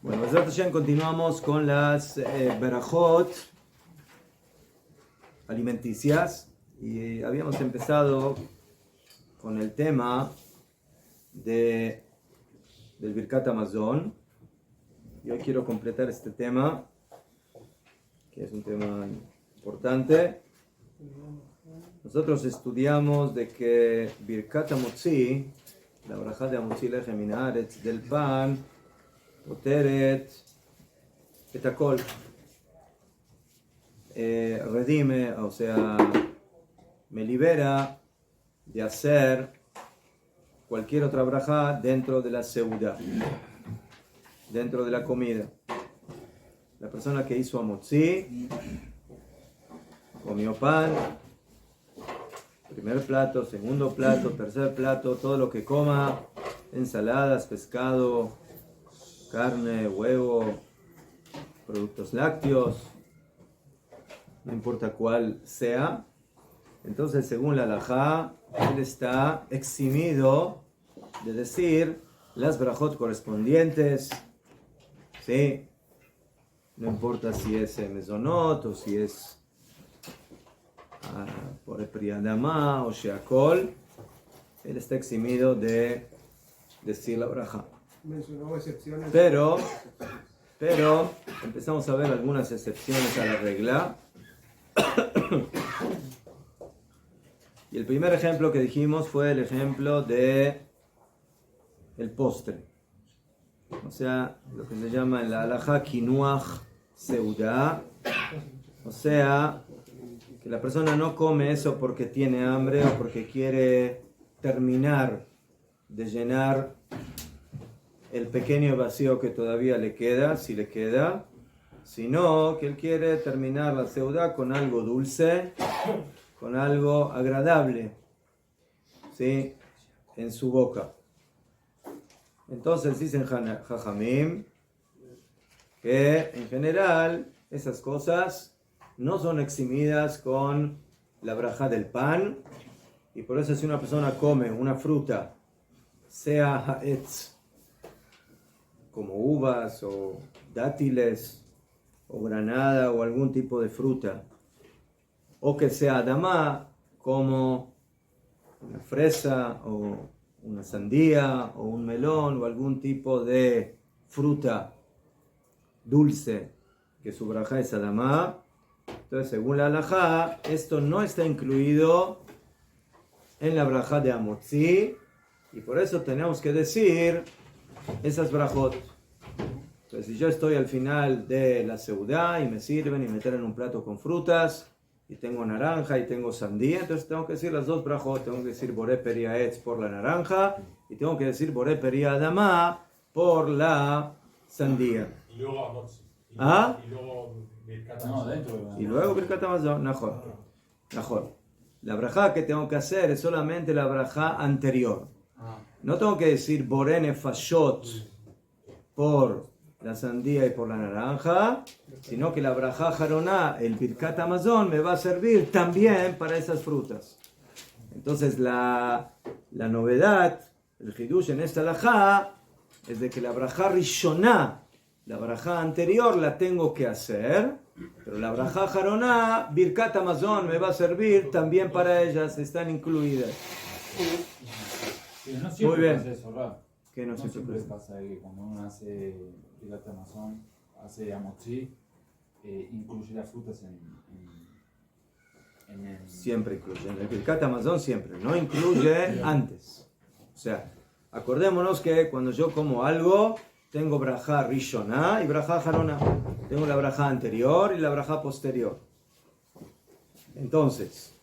Bueno, Bezrat Hashem, continuamos con las berajot alimenticias y habíamos empezado con el tema del Birkat Hamazon y hoy quiero completar este tema, que es un tema importante. Nosotros estudiamos de que Birkat Hamotzi, la braja de Hamotzi Lechem min haaretz, del pan, Poteret, Etakol, redime, o sea, me libera de hacer cualquier otra braja dentro de la seudá, dentro de la comida. La persona que hizo Hamotzi comió pan, primer plato, segundo plato, tercer plato, todo lo que coma, ensaladas, pescado, carne, huevo, productos lácteos, no importa cuál sea. Entonces, según la halajá, él está eximido de decir las brajot correspondientes, ¿sí? No importa si es mezonot o si es por el priyadama o sheakol, él está eximido de decir la braja. Mencionó excepciones. Pero empezamos a ver algunas excepciones a la regla. Y el primer ejemplo que dijimos fue el ejemplo de el postre. O sea, lo que se llama en la halajá kinuach seudá. O sea, que la persona no come eso porque tiene hambre o porque quiere terminar de llenar el pequeño vacío que todavía le queda, si le queda, sino que él quiere terminar la seudá con algo dulce, con algo agradable, ¿sí? En su boca. Entonces dicen Jajamim que en general esas cosas no son eximidas con la braja del pan, y por eso si una persona come una fruta, sea ha'etz, como uvas o dátiles o granada o algún tipo de fruta, o que sea adamá, como una fresa o una sandía o un melón o algún tipo de fruta dulce que su braja es adamá. Entonces, según la halajá, esto no está incluido en la braja de Hamotzi, y por eso tenemos que decir esas brajot. Entonces, si yo estoy al final de la seudá y me sirven y me traen un plato con frutas, y tengo naranja y tengo sandía, entonces tengo que decir las dos brajot. Tengo que decir Boré Peria Etz por la naranja y tengo que decir Boré Peria Adamá por la sandía. Y luego Hamotzi. ¿Ah? Y luego Birkat No, Hamazon. dentro. Y luego Birkat Hamazon, mejor. La brajá que tengo que hacer es solamente la brajá anterior. No tengo que decir Boré Nefashot por la sandía y por la naranja, sino que la brajá jaroná, el Birkat Hamazon, me va a servir también para esas frutas. Entonces la novedad, el hidush en esta halajá, es de que la brajá rishoná, la brajá anterior la tengo que hacer, pero la brajá jaroná, Birkat Hamazon, me va a servir también para ellas, están incluidas. Pero no siempre Muy bien. pasa eso, ¿verdad? ¿Qué no No siempre siempre pasa? pasa que cuando uno hace Birkat Hamazon, hace Hamotzi, incluye las frutas en el... Siempre incluye, en el Birkat Hamazon siempre, no incluye antes. O sea, acordémonos que cuando yo como algo, tengo brajá rishoná y brajá jaroná. Tengo la brajá anterior y la brajá posterior. Entonces,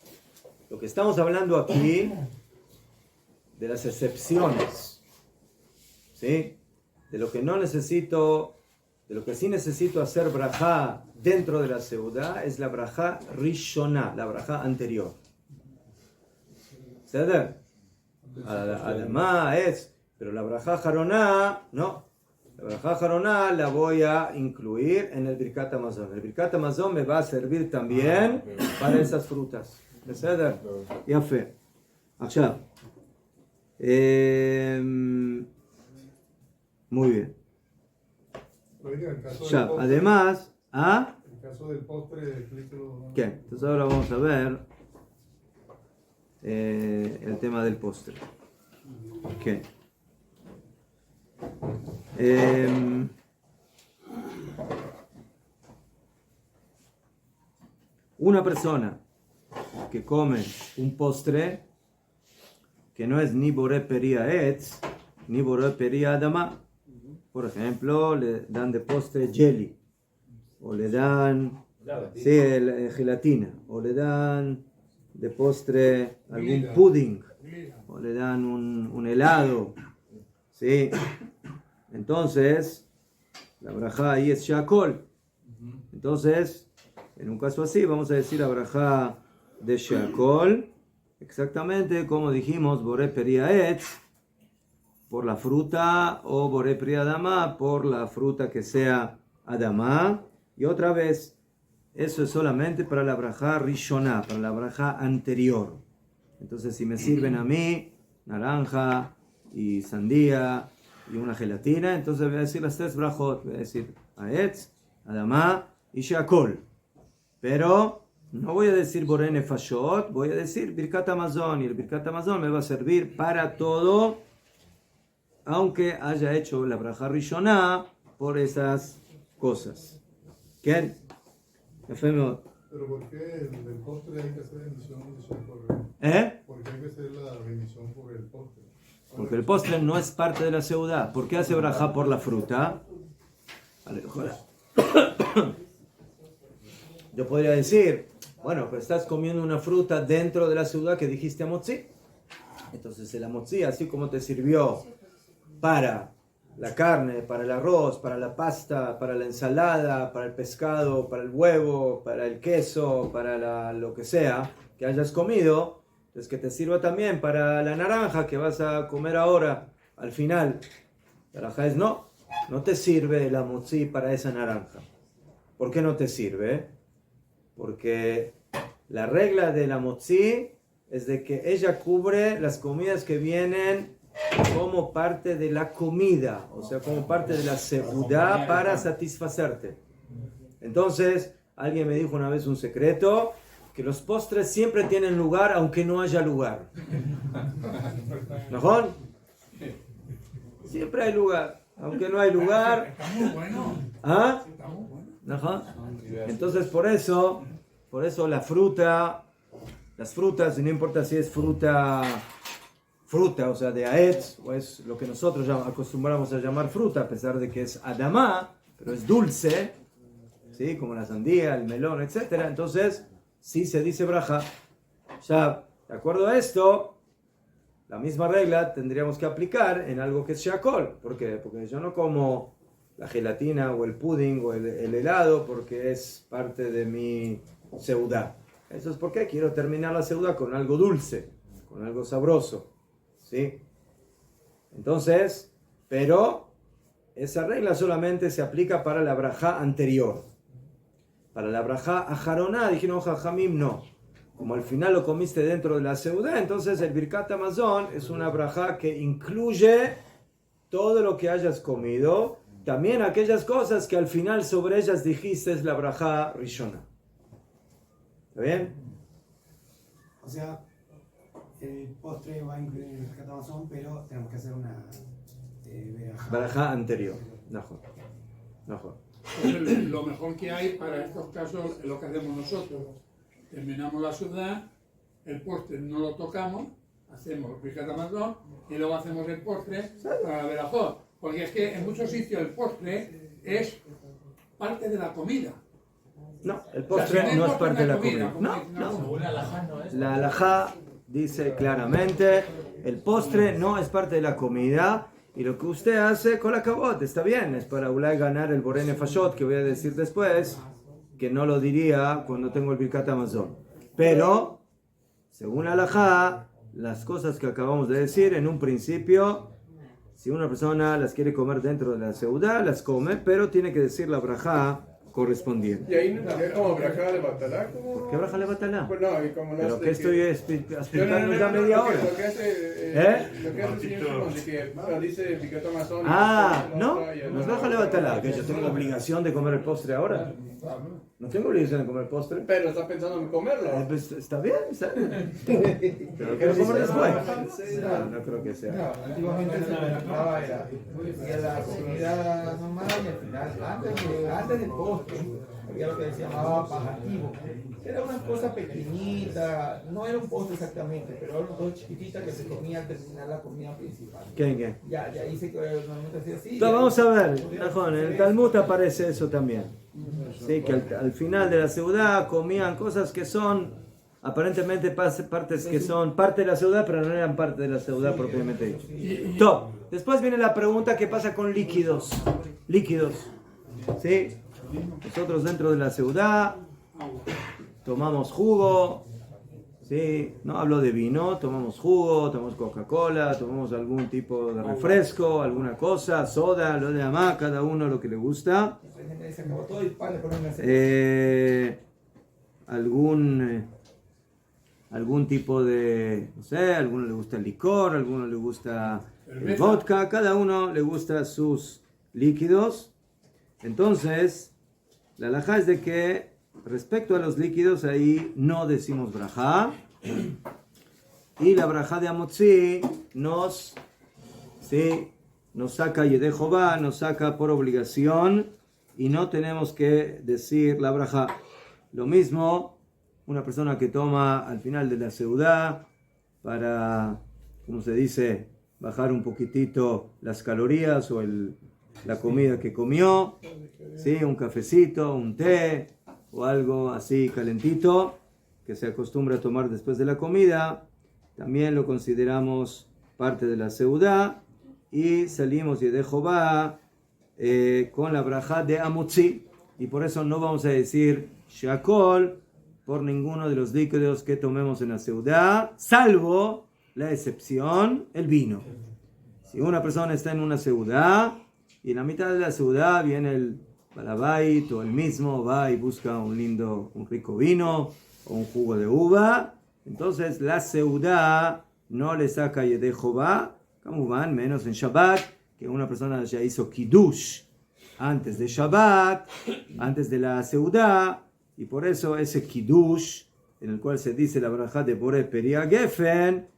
lo que estamos hablando aquí, de las excepciones, ¿sí? De lo que no necesito, de lo que sí necesito hacer brajá dentro de la seudá, es la brajá rishoná, la brajá anterior. ¿Ceder? Además es, pero la brajá jaroná, no. La brajá jaroná la voy a incluir en el Birkat Hamazon. El Birkat Hamazon me va a servir también para esas frutas. ¿Ceder? Ya fe. Ahora. Muy bien. Oiga, el caso del Ya, postre, además, el caso del postre, explíquelo. ¿qué? Entonces ahora vamos a ver el tema del postre. ¿Qué? Una persona que come un postre que no es ni boré peria etz, ni boré peria adama. Por ejemplo, le dan de postre jelly, o le dan gelatina, o le dan de postre algún pudding, o le dan un helado, ¿sí? Entonces, la brajá ahí es shakol. Entonces, en un caso así, vamos a decir la brajá de shakol, exactamente como dijimos, boré peria etz, por la fruta, o boré peria adama, por la fruta que sea adama. Y otra vez, eso es solamente para la brajá rishoná, para la brajá anterior. Entonces, si me sirven a mí naranja y sandía y una gelatina, entonces voy a decir las 3 brajot. Voy a decir aetz, adama y shakol. Pero no voy a decir boré nefashot, voy a decir birkat hamazon. Y el birkat hamazon me va a servir para todo, aunque haya hecho la brajá rishoná por esas cosas. ¿Qué? Pero ¿por qué del postre hay que hacer remisión de shakol? ¿Por qué hay que hacer la remisión por el postre? Porque el postre no es parte de la seudá. ¿Por qué hace brajá por la fruta? Vale, yo podría decir, bueno, pero estás comiendo una fruta dentro de la seudá que dijiste amotzi. Entonces el amotzi, así como te sirvió para la carne, para el arroz, para la pasta, para la ensalada, para el pescado, para el huevo, para el queso, para lo que sea que hayas comido, entonces que te sirva también para la naranja que vas a comer ahora, al final. La naranja es no te sirve el amotzi para esa naranja. ¿Por qué no te sirve? Porque la regla del amotzi es de que ella cubre las comidas que vienen como parte de la comida, o sea, como parte de la segudá para satisfacerte. Entonces, alguien me dijo una vez un secreto, que los postres siempre tienen lugar aunque no haya lugar. ¿No? Siempre hay lugar, aunque no hay lugar. Está muy bueno. ¿Ah? Está muy bueno. ¿No? Entonces, por eso la fruta, las frutas, y no importa si es fruta, o sea, de aetz, o es lo que nosotros acostumbramos a llamar fruta, a pesar de que es adamá, pero es dulce, ¿sí? Como la sandía, el melón, etc. Entonces, sí se dice braja. Ya, de acuerdo a esto, la misma regla tendríamos que aplicar en algo que es shakol. ¿Por qué? Porque yo no como la gelatina o el pudding o el helado porque es parte de mi seudá. Eso es porque quiero terminar la seudá con algo dulce, con algo sabroso. ¿Sí? Entonces, pero esa regla solamente se aplica para la brajá anterior. Para la brajá ajaroná, dijeron jajamim, no. Como al final lo comiste dentro de la seudá, entonces el birkat hamazon es una brajá que incluye todo lo que hayas comido, también aquellas cosas que al final sobre ellas dijiste es la brajá rishona. ¿Está bien? O sea, el postre va a incluir el birkat hamazon, pero tenemos que hacer una brajá anterior. No. Entonces, lo mejor que hay para estos casos es lo que hacemos nosotros. Terminamos la ciudad, el postre no lo tocamos, hacemos birkat hamazon y luego hacemos el postre para la verajot. Porque es que en muchos sitios el postre es parte de la comida. No, el postre no es parte de la comida. No. La halajá dice claramente, el postre no es parte de la comida. Y lo que usted hace con la cabot está bien, es para ganar el boré nefashot, que voy a decir después, que no lo diría cuando tengo el birkat hamazon. Pero, según la halajá, las cosas que acabamos de decir en un principio, si una persona las quiere comer dentro de la seudá, las come, pero tiene que decir la brajá correspondiente. Y ahí no sería como braja de batalá. ¿Por qué braja le batalá? Pues no, y como Pero las que de estoy explicando ya media hora. Lo que hace Lo que hace el señor Simón, de que dice Birkat Hamazon. No, nos baja la batalla. ¿Que yo tengo obligación de comer el postre ahora? No tengo obligación de comer el postre. Pero está pensando en comerlo. Pues, está bien. Pero lo quiero comer después. No creo que sea. Antiguamente se preguntaba era la comida normal y al final, antes del postre, había lo que se llamaba pajativo. Era una cosa pequeñita, no era un postre exactamente, pero era una cosa chiquitita que se comía al terminar la comida principal. ¿Qué? Ya ahí se normalmente hacía así. Entonces, vamos a ver, Najón, en el Talmud aparece eso también. Sí, que al final de la ciudad comían cosas que son aparentemente partes que son parte de la ciudad, pero no eran parte de la ciudad propiamente dicho. Top. Después viene la pregunta: ¿qué pasa con líquidos? Líquidos. ¿Sí? Nosotros dentro de la ciudad tomamos jugo. ¿Sí? No hablo de vino, tomamos jugo, tomamos Coca-Cola, tomamos algún tipo de refresco, alguna cosa, soda, lo de amá, cada uno lo que le gusta. Algún tipo de, no sé, a alguno le gusta el licor, a alguno le gusta el vodka, cada uno le gusta sus líquidos. Entonces, la halajá es de que respecto a los líquidos ahí no decimos brajá, y la brajá de Amotzi nos saca Yedei Jová, nos saca por obligación y no tenemos que decir la brajá. Lo mismo una persona que toma al final de la seudá para, como se dice, bajar un poquitito las calorías o la comida que comió, ¿sí? Un cafecito, un té o algo así calentito que se acostumbra a tomar después de la comida, también lo consideramos parte de la seudá y salimos y de Jová con la brajá de Amotzi, y por eso no vamos a decir shakol por ninguno de los líquidos que tomemos en la seudá, salvo la excepción, el vino. Si una persona está en una seudá y en la mitad de la seudá viene el balabait o el mismo va y busca un rico vino o un jugo de uva, entonces la seudá no le saca Yedei Jová, como van, menos en Shabbat, que una persona ya hizo Kiddush antes de Shabbat, antes de la seudá, y por eso ese Kiddush, en el cual se dice la brajá de Boré Peria Gefen,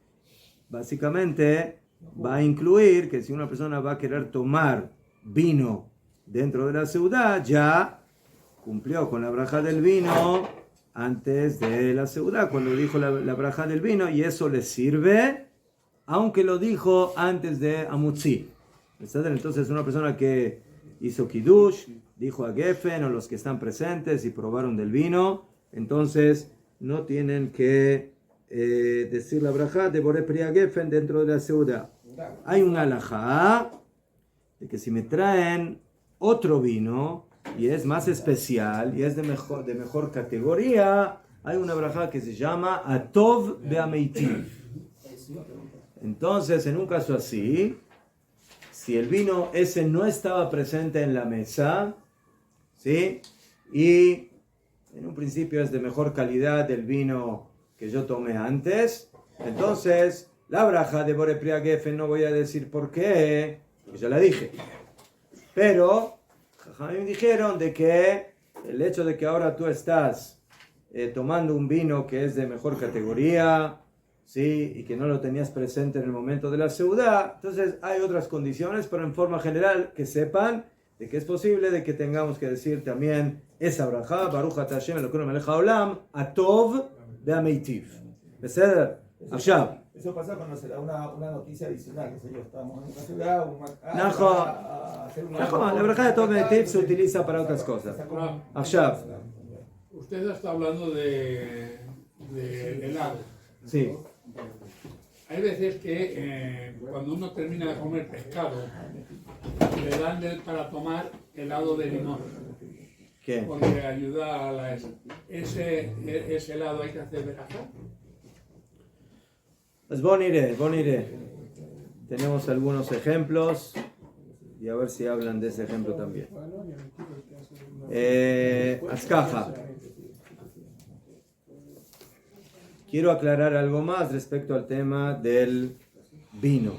básicamente va a incluir que si una persona va a querer tomar vino dentro de la seudá, ya cumplió con la brajá del vino antes de la seudá, cuando dijo la brajá del vino, y eso le sirve, aunque lo dijo antes de Amotzi. Entonces una persona que hizo Kiddush, dijo a Gefen o los que están presentes y probaron del vino, entonces no tienen que decir la brajá de Boré Peria Gefen dentro de la seudá. Hay una halajá de que si me traen otro vino y es más especial y es de mejor categoría, hay una brajá que se llama Atov Be'ameitiv. Entonces, en un caso así, si el vino ese no estaba presente en la mesa, ¿sí? Y en un principio es de mejor calidad del vino que yo tomé antes, entonces la brajá de Boré Peria Gefen no voy a decir por qué, porque ya la dije. Pero me dijeron de que el hecho de que ahora tú estás tomando un vino que es de mejor categoría, ¿sí? Y que no lo tenías presente en el momento de la seudá, entonces hay otras condiciones, pero en forma general que sepan de que es posible de que tengamos que decir también esa brajá, Baruch Ata Hashem Elokeinu melech haolam, Atov be'ameitiv. ¿Beseder? Ahora. Eso pasa cuando se da una noticia adicional, que sé yo, estamos en una ciudad, la brajá de Atov be'ameitiv se utiliza para otras cosas. Ahora. Usted está hablando de helado. Sí. Hay veces que cuando uno termina de comer pescado, le dan para tomar helado de limón. ¿Qué? Porque ayuda a la... Ese helado hay que hacer verajá. Pues boniré. Tenemos algunos ejemplos y a ver si hablan de ese ejemplo también. Azcaja. Quiero aclarar algo más respecto al tema del vino.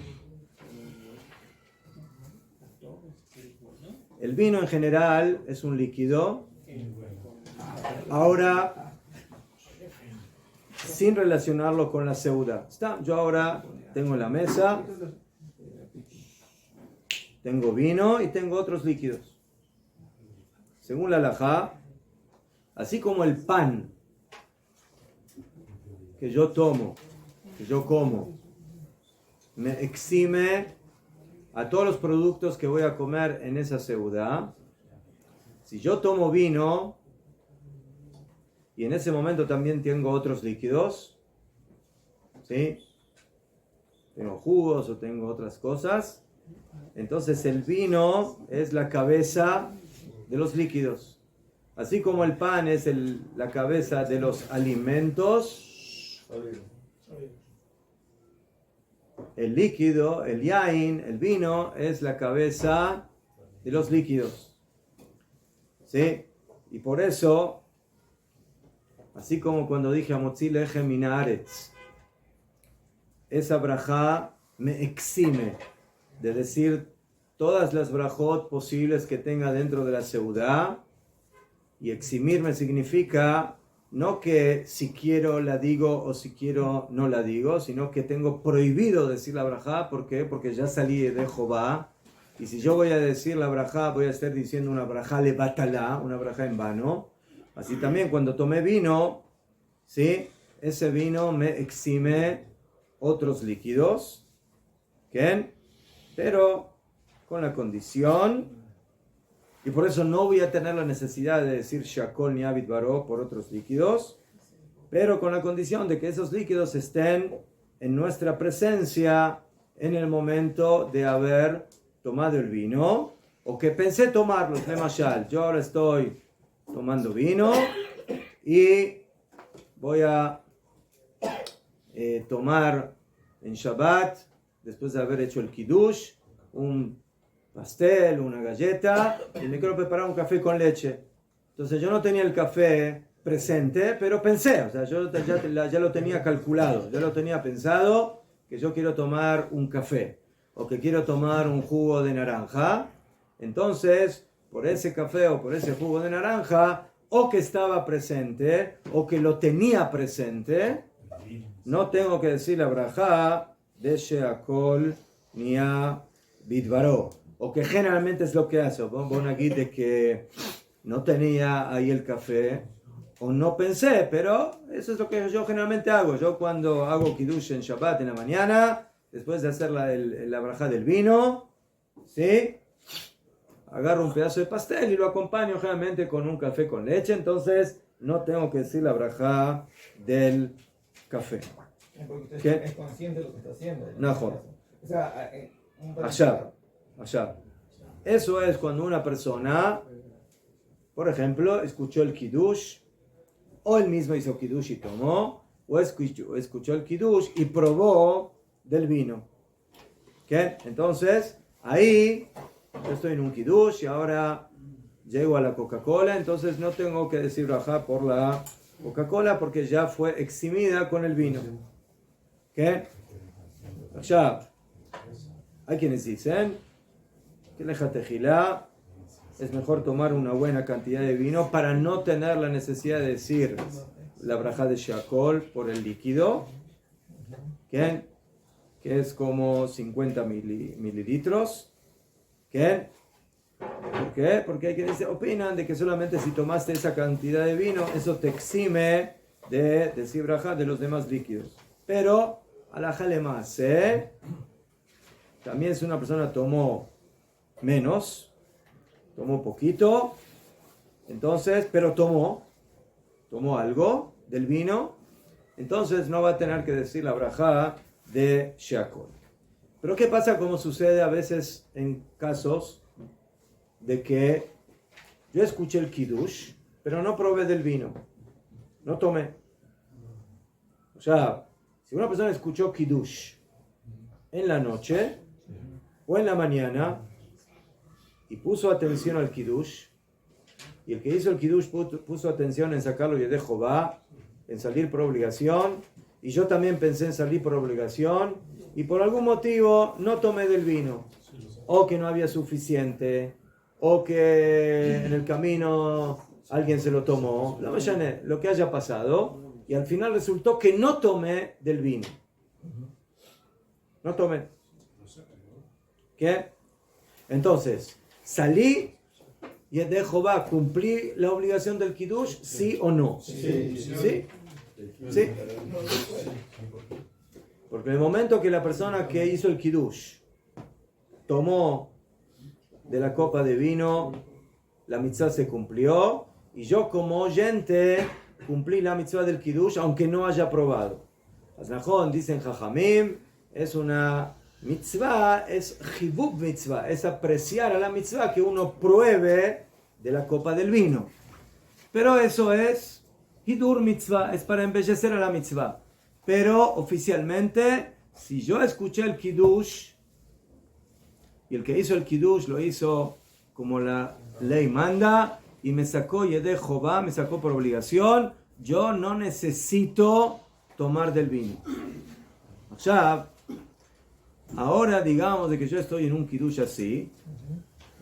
El vino en general es un líquido. Ahora, sin relacionarlo con la seudá. Yo ahora tengo en la mesa, tengo vino y tengo otros líquidos. Según la halajá, así como el pan que yo tomo, que yo como, me exime a todos los productos que voy a comer en esa seudá. Si yo tomo vino y en ese momento también tengo otros líquidos, ¿sí? Tengo jugos o tengo otras cosas, entonces el vino es la cabeza de los líquidos. Así como el pan es la cabeza de los alimentos, el líquido, el yain, el vino, es la cabeza de los líquidos. ¿Sí? Y por eso, así como cuando dije Amotzi lechem min haaretz, esa brajá me exime de decir todas las brajot posibles que tenga dentro de la seudá. Y eximirme significa no que si quiero la digo o si quiero no la digo, sino que tengo prohibido decir la brajá. ¿Por qué? Porque ya salí de Jehová. Y si yo voy a decir la brajá, voy a estar diciendo una brajá le batalá, una brajá en vano. Así también cuando tomé vino, ¿sí? Ese vino me exime otros líquidos. ¿Qué? Pero con la condición, y por eso no voy a tener la necesidad de decir shakol ni abit baró por otros líquidos, pero con la condición de que esos líquidos estén en nuestra presencia en el momento de haber tomado el vino, o que pensé tomarlos. Yo ahora estoy tomando vino y voy a tomar en Shabbat, después de haber hecho el kiddush, un pastel, una galleta, y me quiero preparar un café con leche. Entonces yo no tenía el café presente, pero pensé, o sea, yo ya lo tenía calculado, ya lo tenía pensado, que yo quiero tomar un café, o que quiero tomar un jugo de naranja. Entonces, por ese café o por ese jugo de naranja, o que estaba presente, o que lo tenía presente, no tengo que decir la brajá de sheakol nia bidvaró. O que generalmente es lo que hace. Bon aquí de que no tenía ahí el café, o no pensé, pero eso es lo que yo generalmente hago. Yo cuando hago kiddush en Shabbat en la mañana, después de hacer la brajá del vino, ¿sí? Agarro un pedazo de pastel y lo acompaño generalmente con un café con leche, entonces no tengo que decir la brajá del café. Porque usted ¿Qué? es consciente de lo que está haciendo. No joder. O sea, Allá. Eso es cuando una persona, por ejemplo, escuchó el kiddush, o él mismo hizo kiddush y tomó, o escuchó el kiddush y probó del vino. ¿Qué? Entonces, ahí yo estoy en un kiddush y ahora llego a la Coca-Cola, entonces no tengo que decir brajá por la Coca-Cola porque ya fue eximida con el vino. ¿Qué? Allá. Hay quienes dicen que leja tejilá es mejor tomar una buena cantidad de vino para no tener la necesidad de decir la brajá de shakol por el líquido, ¿qué? Que es como 50 mililitros. ¿Qué? ¿Por qué? Porque hay quienes opinan de que solamente si tomaste esa cantidad de vino, eso te exime de decir brajá de los demás líquidos. Pero, alajá le más, también si una persona tomó menos, tomó poquito, entonces, pero tomó algo del vino, entonces no va a tener que decir la brajá de shakol. Pero ¿qué pasa? Como sucede a veces en casos de que yo escuché el kiddush, pero no probé del vino, no tomé. O sea, si una persona escuchó kiddush en la noche o en la mañana y puso atención al kiddush, y el que hizo el kiddush puso atención en sacarlo y de Jehová, en salir por obligación, y yo también pensé en salir por obligación, y por algún motivo no tomé del vino, o que no había suficiente, o que en el camino alguien se lo tomó, lo que haya pasado, y al final resultó que no tomé del vino. No tomé. ¿Qué? Entonces, salí y de Jehová, ¿cumplí la obligación del Kiddush? ¿Sí o no? Sí. ¿Sí? ¿Sí? Porque en el momento que la persona que hizo el Kiddush tomó de la copa de vino, la mitzvah se cumplió, y yo como oyente cumplí la mitzvah del Kiddush aunque no haya probado. Aznajón, dicen Jajamim, es una mitzvah, es chibub mitzvah, es apreciar a la mitzvah que uno pruebe de la copa del vino. Pero eso es hidur mitzvah, es para embellecer a la mitzvah. Pero oficialmente, si yo escuché el Kiddush, y el que hizo el Kiddush lo hizo como la ley manda, y me sacó Yedei Jehová, me sacó por obligación, yo no necesito tomar del vino. Ahora digamos de que yo estoy en un Kiddush así,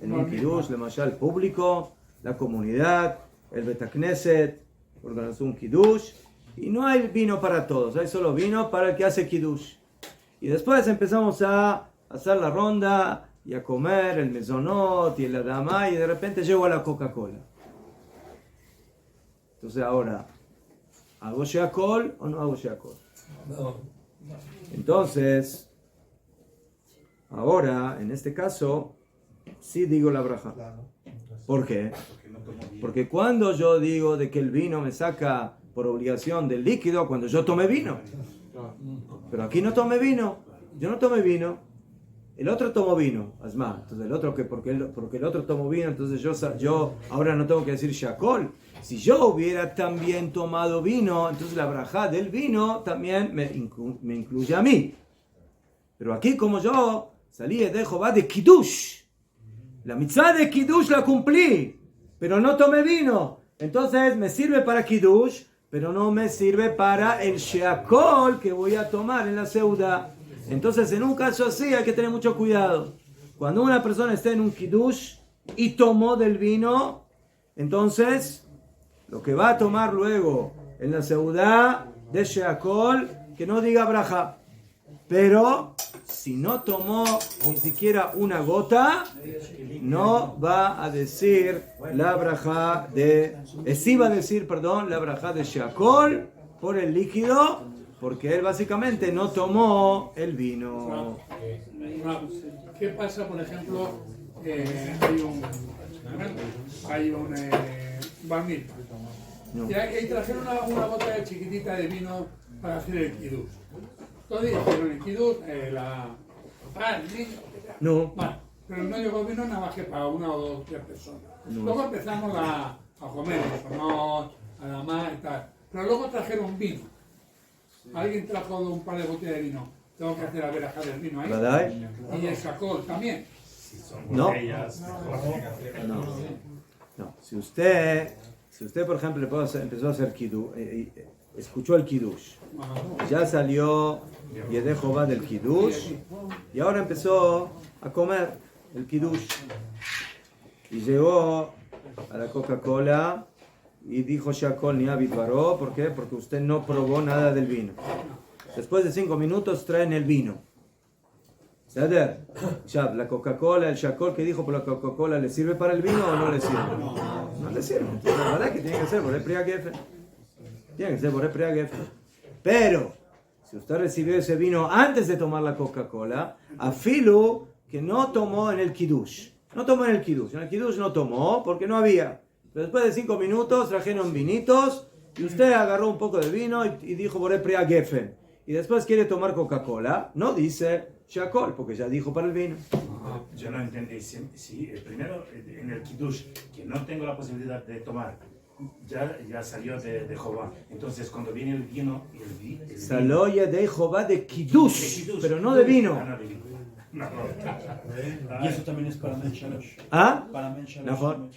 en un Kiddush, el público, la comunidad, el Betakneset, organizó un Kiddush, y no hay vino para todos, hay solo vino para el que hace Kiddush. Y después empezamos a hacer la ronda y a comer el mezonot y el adamá, y de repente llego a la Coca-Cola. Entonces ahora, ¿hago sheakol o no hago sheakol? No. Entonces, ahora, en este caso, sí digo la braja. ¿Por qué? Porque cuando yo digo de que el vino me saca por obligación del líquido, cuando yo tomé vino. Pero aquí no tomé vino. Yo no tomé vino. El otro tomó vino. Asma. Entonces el otro, porque el otro tomó vino, entonces yo ahora no tengo que decir shakol. Si yo hubiera también tomado vino, entonces la braja del vino también me incluye a mí. Pero aquí como yo salí de Jehová de Kiddush, la mitzvah de Kiddush la cumplí, pero no tomé vino. Entonces me sirve para Kiddush, pero no me sirve para el sheakol que voy a tomar en la seuda. Entonces en un caso así hay que tener mucho cuidado. Cuando una persona está en un Kiddush y tomó del vino, entonces lo que va a tomar luego en la seudá de sheakol, que no diga braja. Pero si no tomó ni siquiera una gota, no va a decir la braja de... sí va a decir, perdón, la braja de sheakol por el líquido, porque él básicamente no tomó el vino. ¿Qué pasa, por ejemplo, hay un bar mitzvah? No. Y trajeron una bota chiquitita de vino para hacer el kiddush. Entonces hicieron el kiddush, el niño. No. Bueno, pero no llegó vino nada más que para una o dos, tres personas. No. Luego empezamos a comer, a la más y tal. Pero luego trajeron vino. Alguien trajo un par de botellas de vino. Tengo que hacer la veraja del vino ahí. ¿Verdad? Y el shakol también. No. No. Si usted, por ejemplo, empezó a hacer kiddush, escuchó el kiddush, ya salió Yedei Jehová del kiddush, y ahora empezó a comer el kiddush, y llegó a la Coca-Cola y dijo Shakol ni Abitvaró. ¿Por qué? Porque usted no probó nada del vino. Después de 5 minutos traen el vino. ¿Sader? Ya, la Coca-Cola, el Shakol que dijo por la Coca-Cola, ¿le sirve para el vino o no le sirve? No le sirve. Entonces, la verdad es que tiene que ser por el Priagefe. Tiene que ser por el Priagefe. Pero, si usted recibió ese vino antes de tomar la Coca-Cola, afilu que no tomó en el Kiddush. No tomó en el Kiddush. En el Kiddush no tomó porque no había. Pero después de 5 minutos trajeron vinitos y usted agarró un poco de vino y dijo por el Priagefe. Y después quiere tomar Coca-Cola, no dice Shakol, porque ya dijo para el vino. Yo no entendí. Si primero en el Kiddush, que no tengo la posibilidad de tomar, ya salió de Jehová. Entonces cuando viene el vino, Salió de Jehová de Kiddush, pero no de vino. Y eso también es para Menshalosh. ¿Ah? Para Menshalosh. Mejor.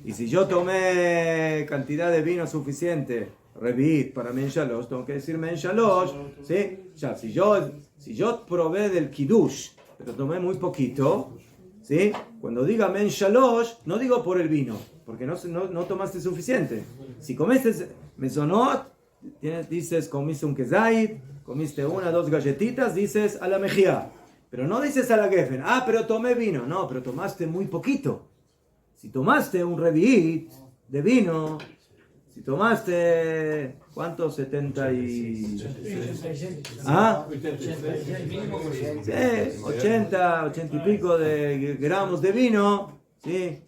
Y si yo tomé cantidad de vino suficiente Revit para Men Shalosh, tengo que decir Men Shalosh, ¿sí? Ya, si yo probé del Kiddush, pero tomé muy poquito, ¿sí? Cuando diga Men Shalosh, no digo por el vino, porque no tomaste suficiente. Si comiste Mezonot, dices, comiste un Kezait, comiste 1 o 2 galletitas, dices a la mejía. Pero no dices a la Geffen, pero tomé vino. No, pero tomaste muy poquito. Si tomaste un Revit de vino, si tomaste, ¿cuánto? 70 y... 80 y pico de gramos de vino, ¿sí?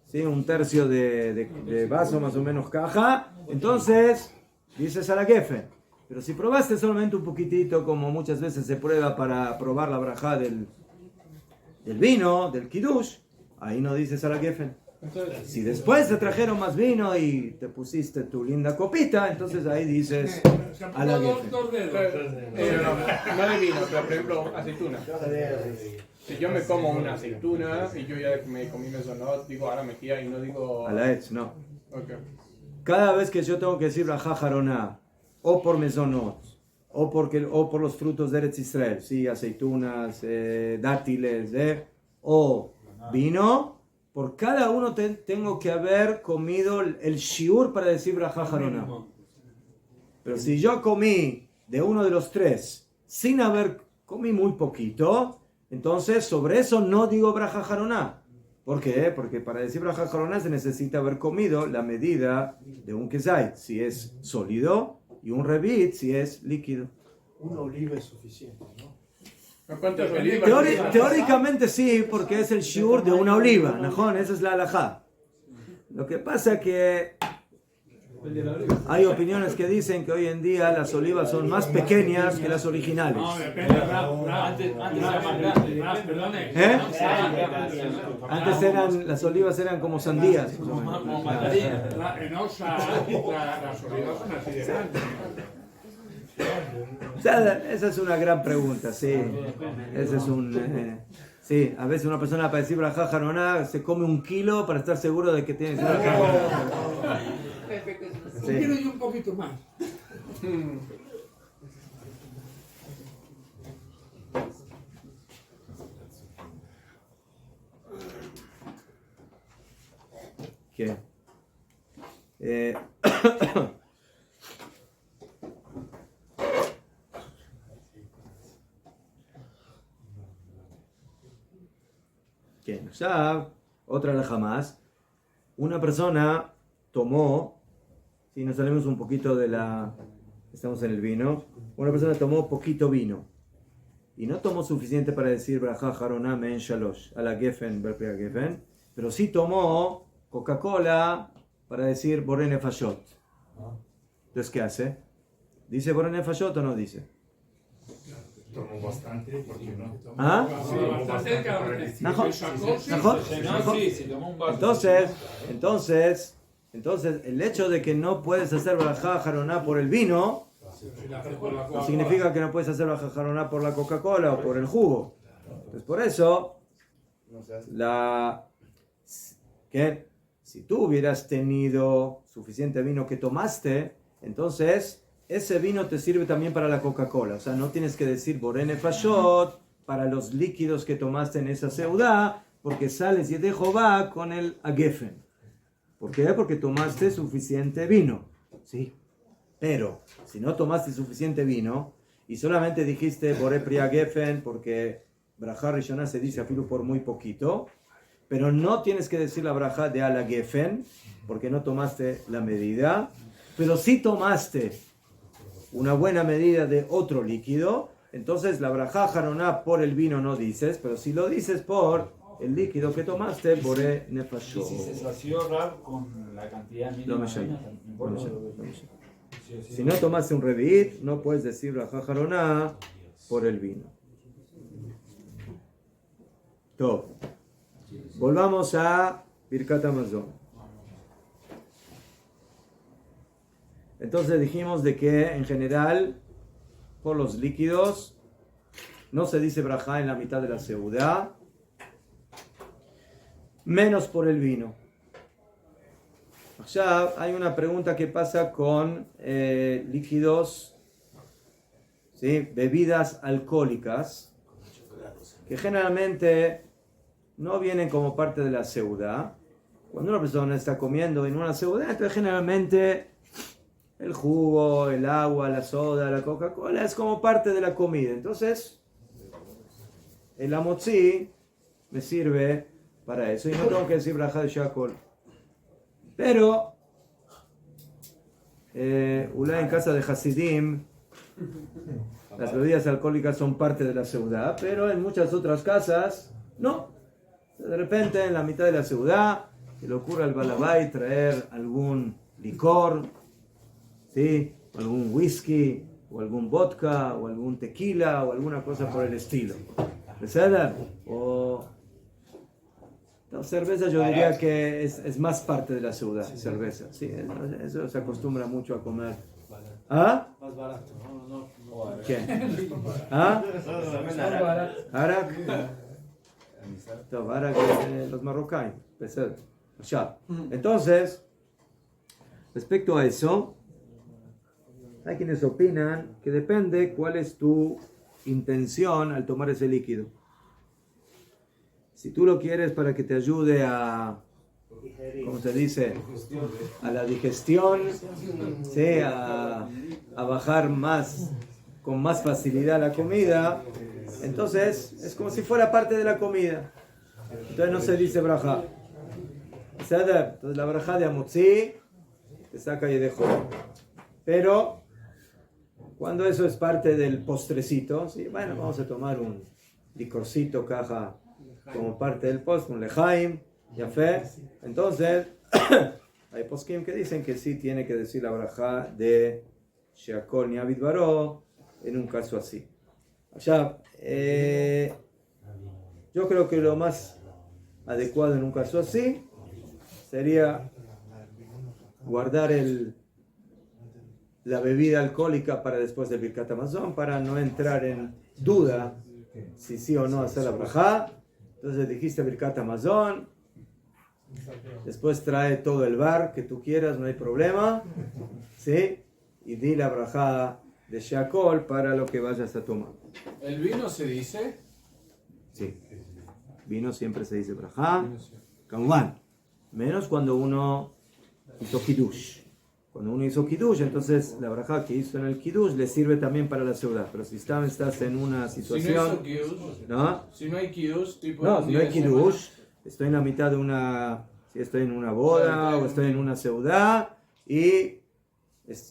¿Sí? Un tercio de vaso más o menos caja. Entonces, dices a la Geffen. Pero si probaste solamente un poquitito, como muchas veces se prueba para probar la brajá del vino, del Kiddush, ahí no dices a la Geffen. Si después te trajeron más vino y te pusiste tu linda copita, entonces ahí dices a la Geffen. No de vino, pero por ejemplo aceituna. Si yo me como una aceituna y yo ya me comí mesonot, digo a la mejía y no digo... A la Etz, no. Okay. Cada vez que yo tengo que decir brajá jaroná, o por mesonot, o por los frutos de Eretz Israel, ¿sí? Aceitunas, dátiles, o vino, por cada uno tengo que haber comido el shiur para decir brajá jaroná. Pero si yo comí de uno de los tres sin comí muy poquito, entonces sobre eso no digo brajá jaroná. ¿Por qué? Porque para decir brajá jaroná se necesita haber comido la medida de un kezait, si es sólido, y un revit si es líquido. Una oliva es suficiente, ¿no? ¿Cuántas olivas? Teóricamente sí, porque es el shiur de una oliva, ¿no? Esa es la halajá. Lo que pasa es que hay opiniones que dicen que hoy en día las olivas son más pequeñas que las originales. No, depende. Antes era más grande. Perdone. Antes las olivas eran como sandías. Como mandarina. En Osa, las olivas son así de grandes. O sea, esa es una gran pregunta, sí. Ese es sí, a veces una persona para decir brajá jaroná se come 1 kilo para estar seguro de que tiene que ser Sí. Quiero yo un poquito más. ¿Qué? ¿Qué? Ya, otra alhaja más. Una persona tomó, si nos salimos un poquito estamos en el vino, una persona tomó poquito vino y no tomó suficiente para decir brajá jaroná men shalosh a la geffen, berpea geffen, pero sí tomó Coca-Cola para decir boré nefashot. Entonces, ¿qué hace? ¿Dice boré nefashot o no dice? Tomó bastante, ¿por qué no? ¿Ah? Entonces, el hecho de que no puedes hacer brajá jaroná por el vino no significa que no puedes hacer brajá jaroná por la Coca-Cola o por el jugo. Entonces, por eso, si tú hubieras tenido suficiente vino que tomaste, entonces ese vino te sirve también para la Coca-Cola. O sea, no tienes que decir boré nefashot para los líquidos que tomaste en esa seudá, porque sales de Jehová con el agefen. ¿Por qué? Porque tomaste suficiente vino. Sí. Pero, si no tomaste suficiente vino, y solamente dijiste boré pri agefen, porque brajá rishoná se dice afilo por muy poquito, pero no tienes que decir la brajá de ala gefen, porque no tomaste la medida, pero sí tomaste una buena medida de otro líquido, entonces la brajá jaroná por el vino no dices, pero si lo dices por el líquido que tomaste, boré nefashot. Y si se sació Rab con la cantidad mínima de vino, no importa. Si no tomaste un revit, no puedes decir brajá jaroná por el vino. Top. Volvamos a Birkat Hamazon. Entonces dijimos de que en general por los líquidos no se dice brajá en la mitad de la seudá, menos por el vino. Ya hay una pregunta que pasa con líquidos, ¿sí? Bebidas alcohólicas, que generalmente no vienen como parte de la seudá. Cuando una persona está comiendo en una seudá, entonces generalmente el jugo, el agua, la soda, la Coca-Cola es como parte de la comida. Entonces, el amotzi me sirve para eso y no tengo que decir brajá de Shakol. Pero, en casa de Hasidim, las bebidas alcohólicas son parte de la seudá, pero en muchas otras casas, no. De repente, en la mitad de la seudá, se le ocurre al balabái traer algún licor, ¿sí? Algún whisky, o algún vodka, o algún tequila, o alguna cosa por el estilo. ¿Verdad? O no, cerveza yo diría que es más parte de la ciudad, cerveza. Sí, eso se acostumbra mucho a comer. ¿Ah? Más barato. ¿Qué? ¿Ah? Arak. Arak es los marrocanos. Entonces, respecto a eso, hay quienes opinan que depende cuál es tu intención al tomar ese líquido. Si tú lo quieres para que te ayude a, ¿cómo se dice? A la digestión, ¿sí? A bajar más, con más facilidad la comida, entonces es como si fuera parte de la comida. Entonces no se dice brajá. Entonces la brajá de amotzi te saca y dejó. Pero cuando eso es parte del postrecito, ¿sí? Bueno, vamos a tomar un licorcito, caja, como parte del postre, un lejaim, yafé. Entonces, hay poskim que dicen que sí tiene que decir la brajá de Sheakol ni Abid Baró en un caso así. Allá, yo creo que lo más adecuado en un caso así sería guardar la bebida alcohólica para después del Birkat Hamazon, para no entrar en duda si sí o no hacer la brajá. Entonces dijiste Birkat Hamazon, después trae todo el bar que tú quieras, no hay problema, ¿sí? Y di la brajá de Shakol para lo que vayas a tomar. ¿El vino se dice? Sí, vino siempre se dice brajá, Kamwan, menos cuando uno hizo kiddush. Cuando uno hizo kiddush, entonces la brajá que hizo en el kiddush le sirve también para la ciudad. Pero si estás en una situación, Si no hay kiddush, tipo no, si no hay kiddush, estoy en la mitad de una, si estoy en una boda o estoy en una ciudad y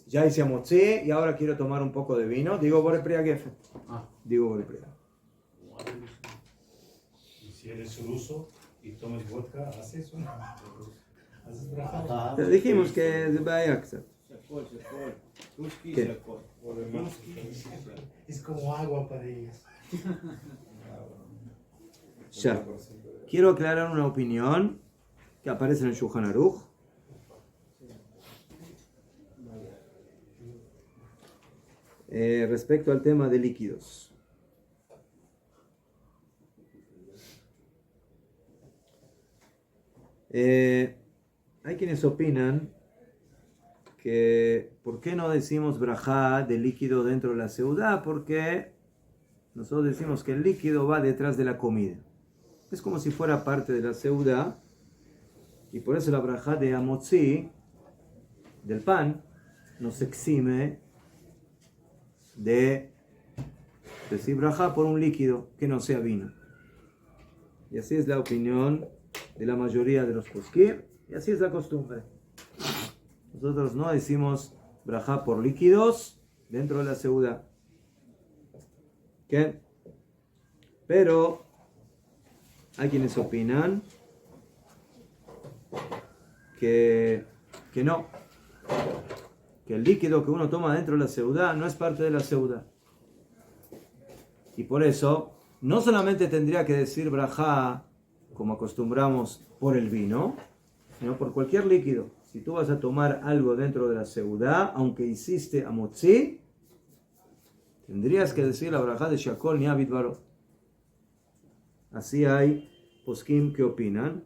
ya hice amotzi y ahora quiero tomar un poco de vino, digo Borei Pri HaGefen. Digo Borei Pri. Y si eres ruso y tomas vodka, ¿haces o no? Te dijimos que es Bayaxa. ¿Qué? Es como agua para ellos. Ya. Quiero aclarar una opinión que aparece en el Shulchan Aruch. Respecto al tema de líquidos. Hay quienes opinan que ¿por qué no decimos brajá de líquido dentro de la seudá? Porque nosotros decimos que el líquido va detrás de la comida. Es como si fuera parte de la seudá y por eso la brajá de amotzi, del pan, nos exime de decir brajá por un líquido que no sea vino. Y así es la opinión de la mayoría de los poskim, y así es la costumbre. Nosotros no decimos brajá por líquidos dentro de la seudá. ¿Qué? Pero hay quienes opinan que no, que el líquido que uno toma dentro de la seudá no es parte de la seudá. Y por eso, no solamente tendría que decir brajá, como acostumbramos, por el vino, sino por cualquier líquido. Si tú vas a tomar algo dentro de la seudá, aunque hiciste amotzi, tendrías que decir la brajá de Shakol ni Abid Baró. Así hay poskim que opinan.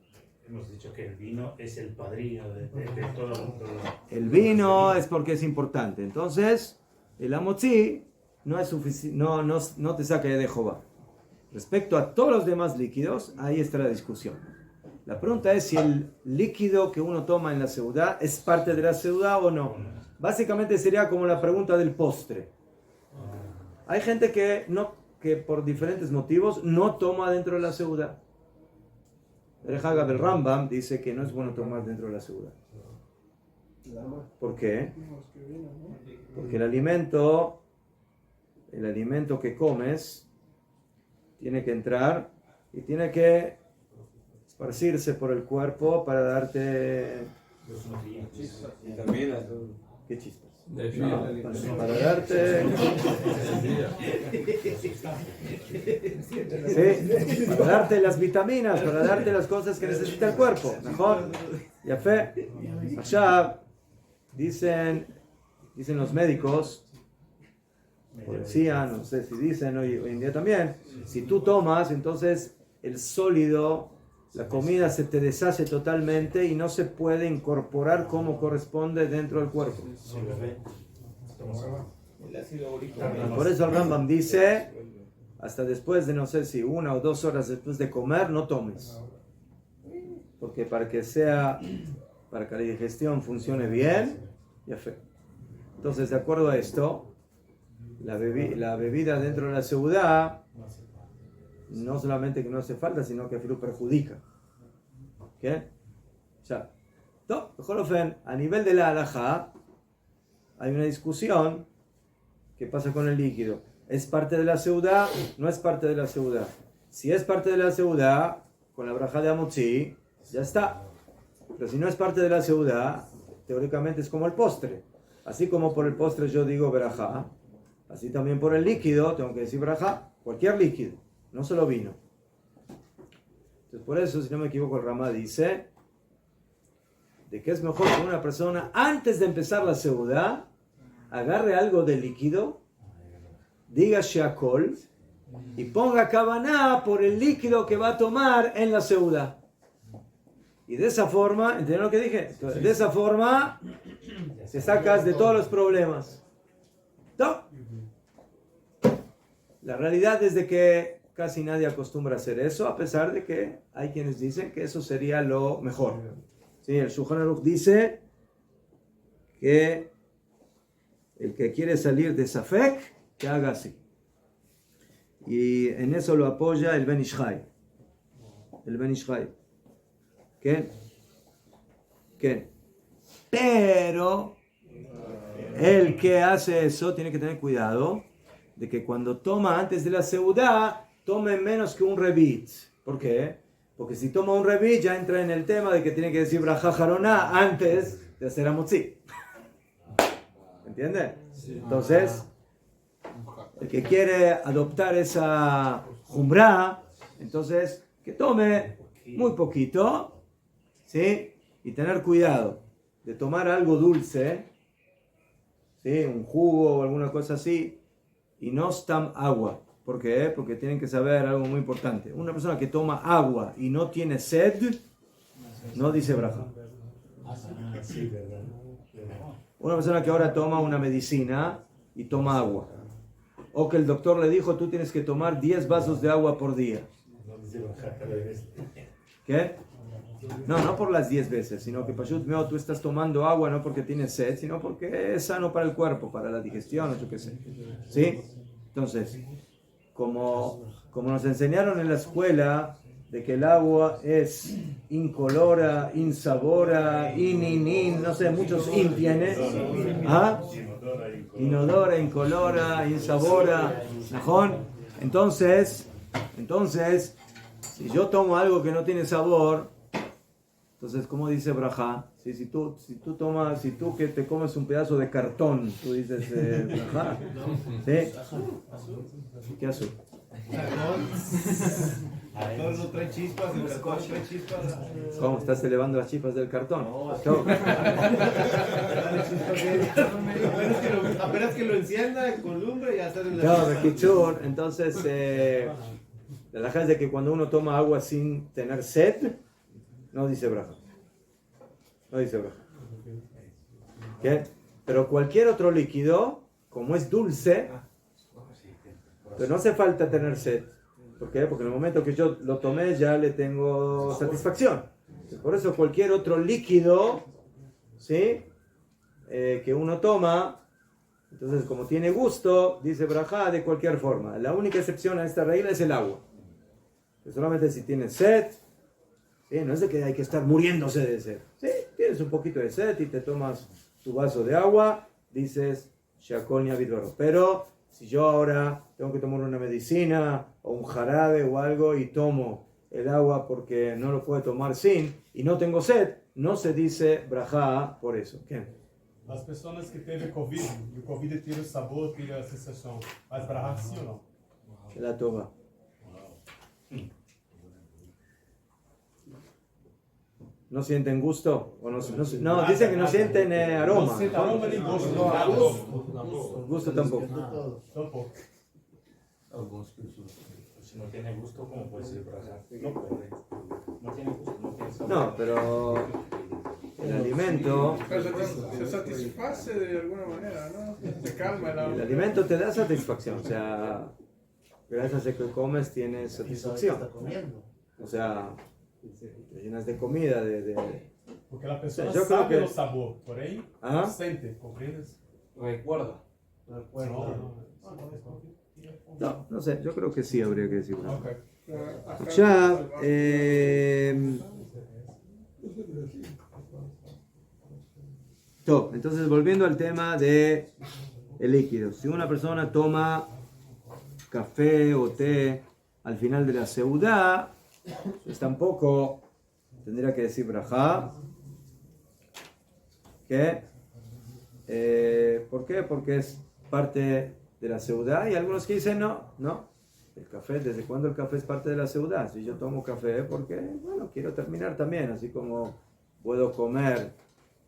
Hemos dicho que el vino es el padrino de todo. El vino es porque es importante. Entonces, el amotzi no es suficiente, no te saca de Jehová. Respecto a todos los demás líquidos, ahí está la discusión. La pregunta es si el líquido que uno toma en la seudá es parte de la seudá o no. Básicamente sería como la pregunta del postre. Hay gente que por diferentes motivos no toma dentro de la seudá. El Hagab del Rambam dice que no es bueno tomar dentro de la seudá. ¿Por qué? Porque el alimento que comes tiene que entrar y tiene que esparcirse por el cuerpo para darte... ¿Qué chispas? Para darte... Sí, para darte las vitaminas, para darte las cosas que necesita el cuerpo. Mejor. Ya fe. Allá dicen los médicos, o decían, no sé si dicen hoy en día también, si tú tomas, entonces el sólido, la comida se te deshace totalmente y no se puede incorporar como corresponde dentro del cuerpo. Por eso el Rambam dice, hasta después de, no sé si 1 o 2 horas después de comer, no tomes. Porque para que la digestión funcione bien, ya fue. Entonces, de acuerdo a esto, la bebida dentro de la seudá no solamente que no hace falta, sino que lo perjudica. ¿Qué? Ya. A nivel de la halajá, hay una discusión. ¿Qué pasa con el líquido? ¿Es parte de la seudá? ¿No es parte de la seudá? Si es parte de la seudá, con la braja de amotzi, ya está. Pero si no es parte de la seudá, teóricamente es como el postre. Así como por el postre yo digo braja, así también por el líquido tengo que decir braja, cualquier líquido, no solo vino. Entonces por eso, si no me equivoco, el Ramá dice de que es mejor que una persona antes de empezar la seudá agarre algo de líquido, diga sheakol y ponga kavaná por el líquido que va a tomar en la seudá. Y de esa forma, ¿entendieron lo que dije? Entonces, de esa forma te sacas de todos los problemas. ¿No? La realidad es de que casi nadie acostumbra a hacer eso, a pesar de que hay quienes dicen que eso sería lo mejor. Sí, el Shulchan Aruch dice que el que quiere salir de Safek, que haga así. Y en eso lo apoya el Ben Ish Chai. El Ben Ish Chai. ¿Qué? Pero el que hace eso tiene que tener cuidado de que cuando toma antes de la seudá, tome menos que un revit. ¿Por qué? Porque si toma un revit ya entra en el tema de que tiene que decir braja jaroná antes de hacer amotzi. ¿Entiende? Entonces, el que quiere adoptar esa jumbrá, entonces que tome muy poquito, ¿sí? Y tener cuidado de tomar algo dulce, ¿sí? Un jugo o alguna cosa así, y no stam agua. ¿Por qué? Porque tienen que saber algo muy importante. Una persona que toma agua y no tiene sed, no dice braja. Una persona que ahora toma una medicina y toma agua, o que el doctor le dijo, tú tienes que tomar 10 vasos de agua por día. ¿Qué? No por las 10 veces, sino que tú estás tomando agua no porque tienes sed, sino porque es sano para el cuerpo, para la digestión, o yo qué sé. ¿Sí? Entonces, como nos enseñaron en la escuela de que el agua es incolora, insabora, no sé, muchos in tiene. ¿Ah? Inodora, incolora, insabora. ¿Najón? Entonces, si yo tomo algo que no tiene sabor, entonces, ¿cómo dice Brajá? Si tú que te comes un pedazo de cartón, tú dices Brajá. ¿Sí? ¿Qué haces? Cartón no trae chispas, el cartón trae chispas. ¿Cómo? ¿Estás elevando las chispas del cartón? Apenas que lo encienda con lumbre ya sale la no, Kichur, entonces la verdad es de que cuando uno toma agua sin tener sed, no dice braja. No dice braja. ¿Qué? Pero cualquier otro líquido, como es dulce, pero no hace falta tener sed. ¿Por qué? Porque en el momento que yo lo tomé ya le tengo satisfacción. Por eso cualquier otro líquido, ¿sí? Que uno toma, entonces como tiene gusto, dice brajá de cualquier forma. La única excepción a esta regla es el agua. Que solamente si tienes sed, ¿sí? No es de que hay que estar muriéndose de sed. ¿Sí? Tienes un poquito de sed y te tomas tu vaso de agua, dices shakol ni avidoro. Pero si yo ahora tengo que tomar una medicina o un jarabe o algo y tomo el agua porque no lo puedo tomar sin y no tengo sed, no se dice brajá por eso. ¿Qué? As pessoas que teve Covid, e o Covid tira o sabor, tira a sensação. Mas brahá sim ou não? Se la toma. ¿No sienten gusto? ¿O no, dicen que no sienten aroma. Não sente aroma nem gosto. Gusto tampoco. Tampouco. Algunas personas. Si no tiene gusto, ¿cómo puede ser brajá? No puede. No tiene gusto, no tiene sabor. No, pero el alimento, Se satisface de alguna manera, ¿no? Se calma el alimento te da satisfacción. O sea, gracias a que comes tienes satisfacción. O sea, te llenas de comida, Porque a pessoa Yo creo sabe que- o sabor, porém Ah? sente, compreendes? Recuerda. No sé, yo creo que sí habría que decir. Ok. Ya, entonces volviendo al tema de el líquido. Si una persona toma café o té al final de la seudá, pues tampoco tendría que decir brajá. ¿Qué? ¿Por qué? Porque es parte de la seudá y algunos que dicen no. El café, ¿desde cuándo el café es parte de la seudá? Si yo tomo café porque, bueno, quiero terminar también, así como puedo comer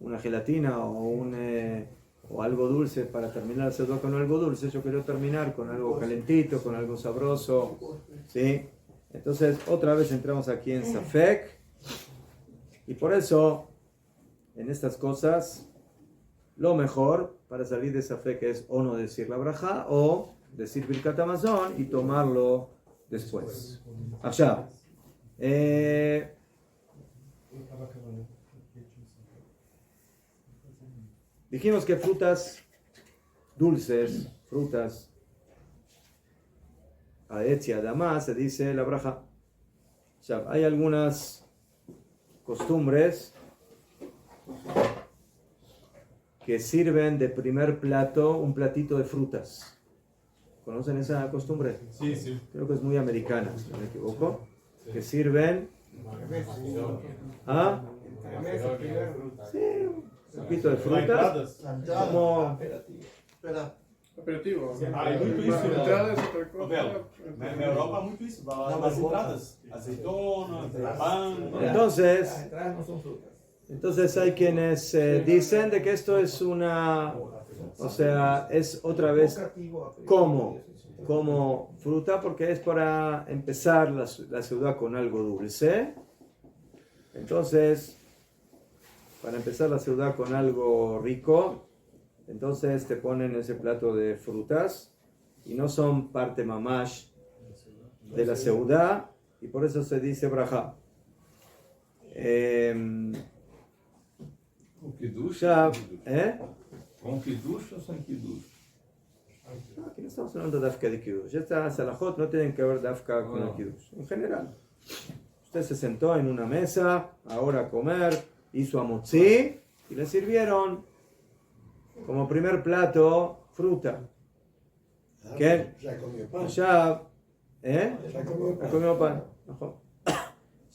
una gelatina o algo dulce para terminar la seudá con algo dulce, yo quiero terminar con algo calentito, con algo sabroso, ¿sí? Entonces, otra vez entramos aquí en Safek, y por eso, en estas cosas, lo mejor para salir de Safek es o no decir la brajá, o decir Birkat Hamazon y tomarlo después. Allá. Dijimos que frutas dulces, frutas Aetz y Adamá, se dice la braja. Ya, hay algunas costumbres que sirven de primer plato un platito de frutas. ¿Conocen esa costumbre? Sí, sí. Creo que es muy americana, si no me equivoco. Que sirven... ¿Ah? Sí, un poquito de frutas. Como... Aperitivo. Aí muito isso, né? Entrada é outra coisa. Belo, na Europa há muito isso, nas entradas, azeitona, pão. Entonces, Entradas no son frutas. entonces hay quienes dicen de que esto es una... O sea, es otra vez como fruta porque es para empezar la ciudad con algo dulce. Entonces, para empezar la ciudad con algo rico, entonces te ponen ese plato de frutas y no son parte mamash de la ciudad y por eso se dice brajá. Ya, Com kiddush ou sem kiddush? Aquí no estamos hablando de Dafka de Kiddush. Estas salahot no tienen que ver Dafka con el Kiddush. En general, usted se sentó en una mesa, ahora a comer, hizo amotzi y le sirvieron como primer plato fruta. ¿Qué? Ya comió pan. Ya, Ya comió Ya pan. comió pan. Ojo.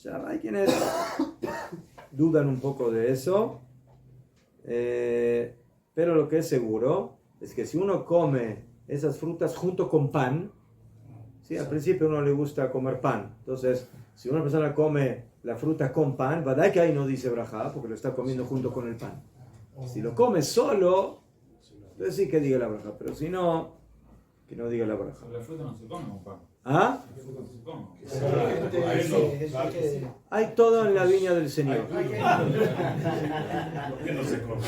Ya hay quienes dudan un poco de eso. Pero lo que es seguro es que si uno come esas frutas junto con pan, ¿sí? Al principio a uno le gusta comer pan. Entonces, si una persona come la fruta con pan, ¿verdad que ahí no dice brajá? Porque lo está comiendo junto con el pan. Si lo come solo, entonces sí que diga la brajá. Pero si no, que no diga la brajá. La fruta no se come con pan. ¿Ah? Hay todo en la viña del Señor. ¿Por qué no se come?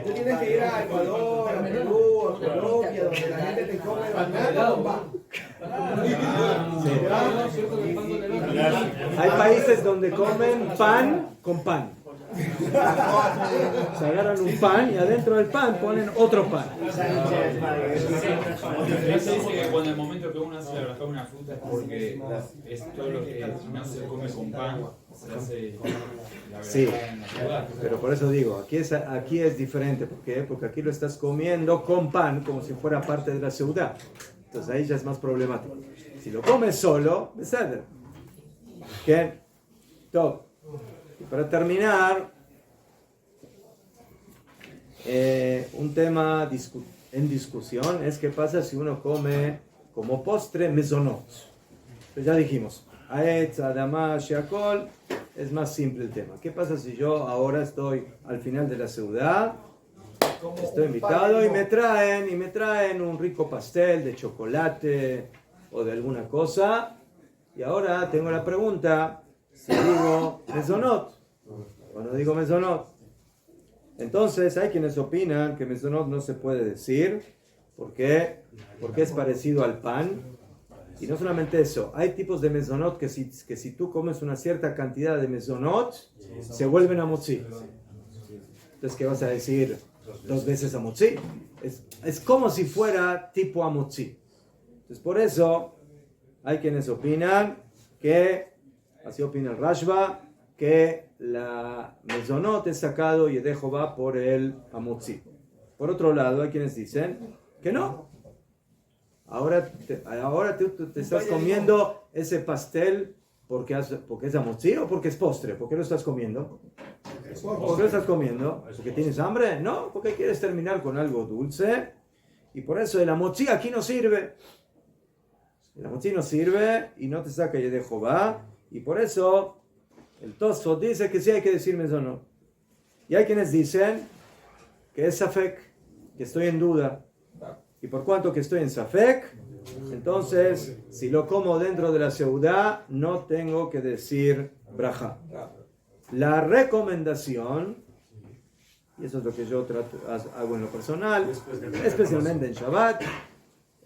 Tú tienes que ir a Ecuador, a Perú, a Colombia, donde la gente te come banana con pan. Hay países donde comen pan con pan. Se agarran un pan y adentro del pan ponen otro pan. Se dice que cuando el momento que uno hace la braja una fruta es porque es todo lo que no se come con pan, se hace la Sí, braja en la ciudad. pero por eso digo, aquí es diferente. ¿Por qué? Porque aquí lo estás comiendo con pan como si fuera parte de la ciudad. Entonces ahí ya es más problemático. Si lo comes solo, beseder. ¿Qué? Top. Y para terminar, un tema en discusión es qué pasa si uno come como postre mezonot. Pues ya dijimos, Aetz, Adamá, Sheakol, es más simple el tema. ¿Qué pasa si yo ahora estoy al final de la ciudad? Estoy invitado y me traen un rico pastel de chocolate o de alguna cosa. Y ahora tengo la pregunta, si digo mezonot o no digo mezonot. Entonces hay quienes opinan que mezonot no se puede decir porque es parecido al pan. Y no solamente eso, hay tipos de mezonot que si tú comes una cierta cantidad de mezonot, se vuelven a motzi. Entonces, ¿qué vas a decir? 2 veces a motzi. Es como si fuera tipo a motzi. Entonces, por eso hay quienes opinan que, así opina el Rashba, que la mezonot es sacado y de Jehová por el amotzi. Por otro lado, hay quienes dicen que no. Ahora tú te estás comiendo ese pastel porque es amotzi o porque es postre. ¿Por qué lo estás comiendo? ¿Por qué lo estás comiendo? ¿Porque tienes hambre? No, porque quieres terminar con algo dulce. Y por eso el amotzi aquí no sirve. El amotzi no sirve y no te saca de Jehová. Y por eso el Tosfot dice que sí hay que decir mezonot. Y hay quienes dicen que es safek, que estoy en duda. Y por cuanto que estoy en safek, entonces si lo como dentro de la ciudad no tengo que decir braja. La recomendación, y eso es lo que yo hago en lo personal, especialmente en Shabbat,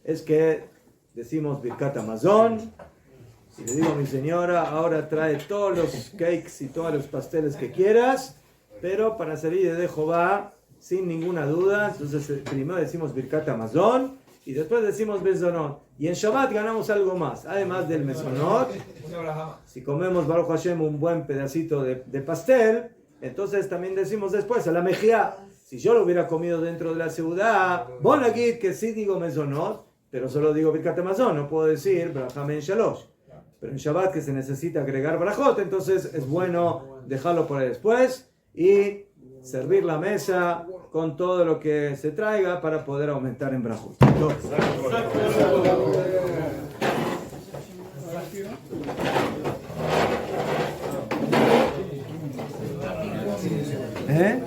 es que decimos Birkat Hamazon. Si le digo a mi señora, ahora trae todos los cakes y todos los pasteles que quieras, pero para salir de Jehová, sin ninguna duda, entonces primero decimos Birkat Hamazon y después decimos Mezonot. Y en Shabbat ganamos algo más, además del Mezonot. Si comemos Baruch Hashem un buen pedacito de pastel, entonces también decimos después a la mejía. Si yo lo hubiera comido dentro de la ciudad, bon aquí que sí digo Mezonot, pero solo digo Birkat Hamazon, no puedo decir Braham en Shalosh. Pero en Shabbat que se necesita agregar brajot, entonces es bueno dejarlo por ahí después y servir la mesa con todo lo que se traiga para poder aumentar en brajot. ¿Eh?